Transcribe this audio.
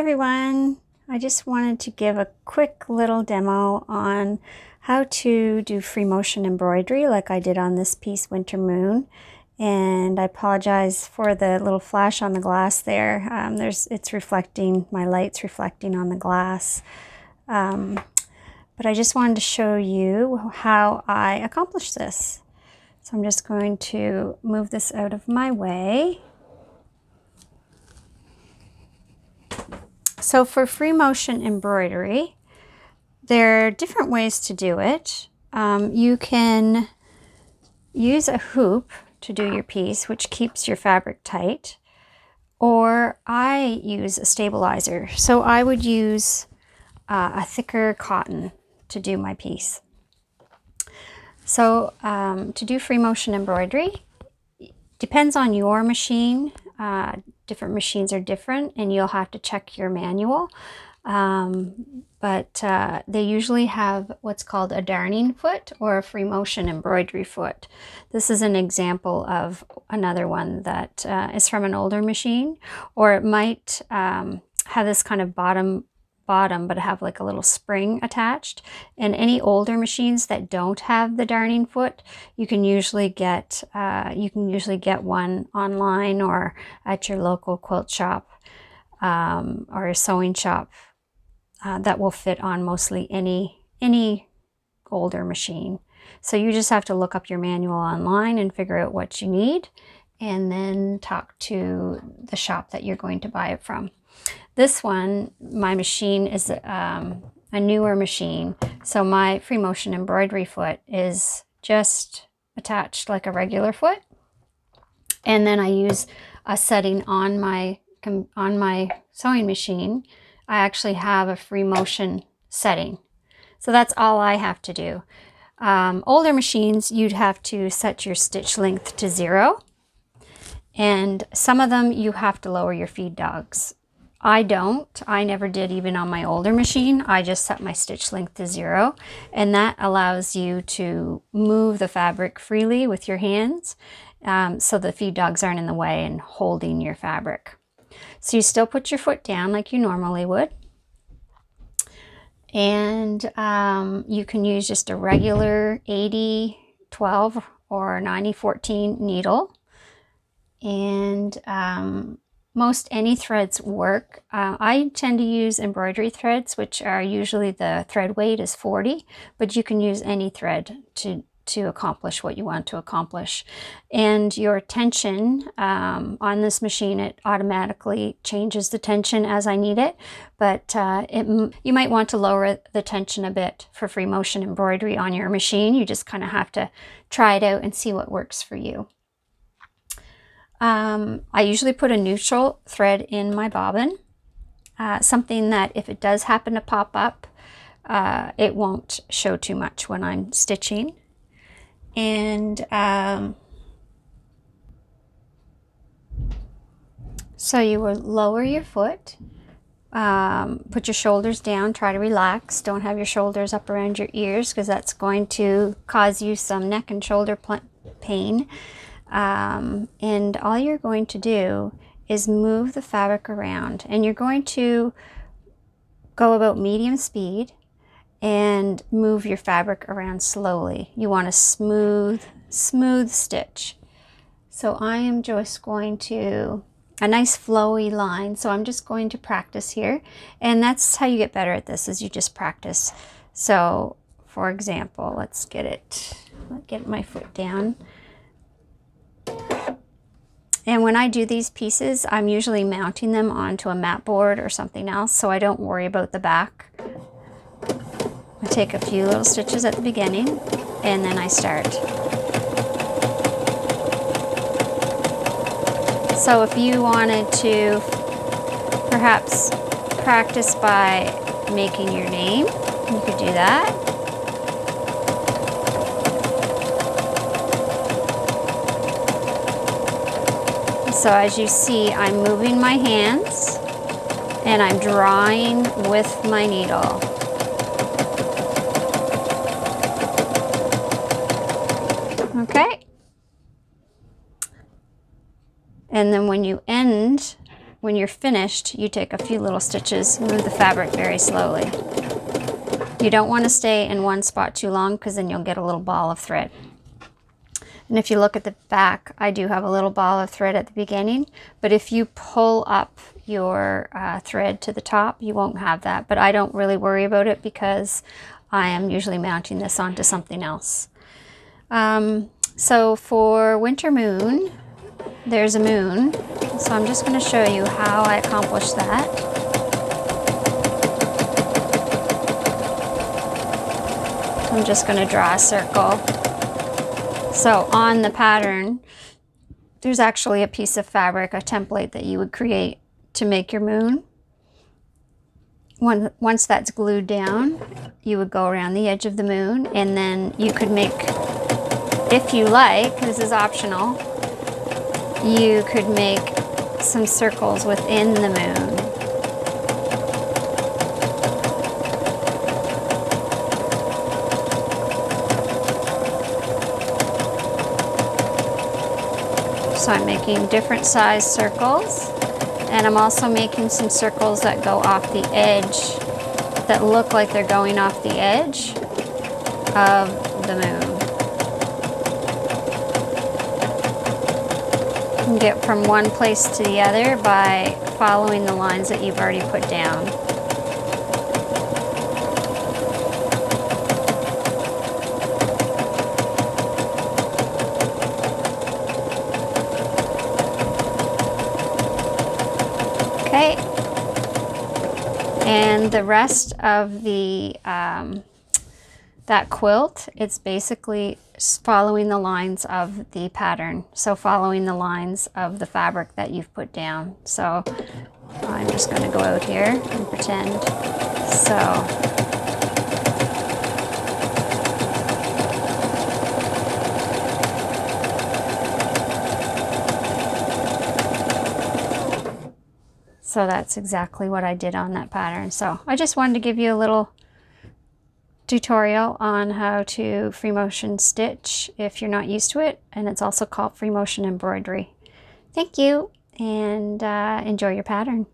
everyone. I just wanted to give a quick little demo on how to do free motion embroidery like I did on this piece, Winter Moon. And I apologize for the little flash on the glass there. It's reflecting, my light's reflecting on the glass. But I just wanted to show you how I accomplished this. So I'm just going to move this out of my way. So for free motion embroidery, there are different ways to do it. You can use a hoop to do your piece, which keeps your fabric tight, or I use a stabilizer. So I would use a thicker cotton to do my piece. So to do free motion embroidery, depends on your machine. Different machines are different and you'll have to check your manual. But they usually have what's called a darning foot or a free motion embroidery foot. This is an example of another one that is from an older machine, or it might have this kind of bottom but have like a little spring attached. And any older machines that don't have the darning foot, you can usually get one online or at your local quilt shop or a sewing shop that will fit on mostly any older machine. So you just have to look up your manual online and figure out what you need, and then talk to the shop that you're going to buy it from. This one, my machine is a newer machine, so my free motion embroidery foot is just attached like a regular foot, and then I use a setting on my sewing machine. I actually have a free motion setting, so that's all I have to do. Older machines, you'd have to set your stitch length to 0, and some of them you have to lower your feed dogs. I don't. I never did, even on my older machine. I just set my stitch length to 0, and that allows you to move the fabric freely with your hands, so the feed dogs aren't in the way and holding your fabric. So you still put your foot down like you normally would, and you can use just a regular 80-12 or 90-14 needle, and most any threads work. I tend to use embroidery threads, which are usually the thread weight is 40, but you can use any thread to accomplish what you want to accomplish. And your tension on this machine, it automatically changes the tension as I need it, but you might want to lower the tension a bit for free motion embroidery on your machine. You just kind of have to try it out and see what works for you. I usually put a neutral thread in my bobbin, something that if it does happen to pop up, it won't show too much when I'm stitching. And so you will lower your foot, put your shoulders down, try to relax. Don't have your shoulders up around your ears because that's going to cause you some neck and shoulder pain. And all you're going to do is move the fabric around, and you're going to go about medium speed and move your fabric around slowly. You want a smooth stitch. So I am just going to, a nice flowy line. So I'm just going to practice here, and that's how you get better at this, is you just practice. So for example, let's get my foot down. And when I do these pieces, I'm usually mounting them onto a mat board or something else, so I don't worry about the back. I take a few little stitches at the beginning, and then I start. So if you wanted to perhaps practice by making your name, you could do that. So as you see, I'm moving my hands and I'm drawing with my needle. Okay. And then when you end when you're finished, you take a few little stitches, move the fabric very slowly. You don't want to stay in one spot too long because then you'll get a little ball of thread. And if you look at the back, I do have a little ball of thread at the beginning, but if you pull up your thread to the top, you won't have that. But I don't really worry about it because I am usually mounting this onto something else. So for Winter Moon, there's a moon. So I'm just going to show you how I accomplish that. I'm just going to draw a circle. So on the pattern, there's actually a piece of fabric, a template that you would create to make your moon. Once that's glued down, you would go around the edge of the moon, and then you could make, if you like, this is optional, you could make some circles within the moon. So I'm making different size circles, and I'm also making some circles that go off the edge, that look like they're going off the edge of the moon. You can get from one place to the other by following the lines that you've already put down. Okay, and the rest of the that quilt, it's basically following the lines of the pattern. So following the lines of the fabric that you've put down. So I'm just going to go out here and pretend. So that's exactly what I did on that pattern. So I just wanted to give you a little tutorial on how to free motion stitch if you're not used to it, and it's also called free motion embroidery. Thank you, and enjoy your pattern.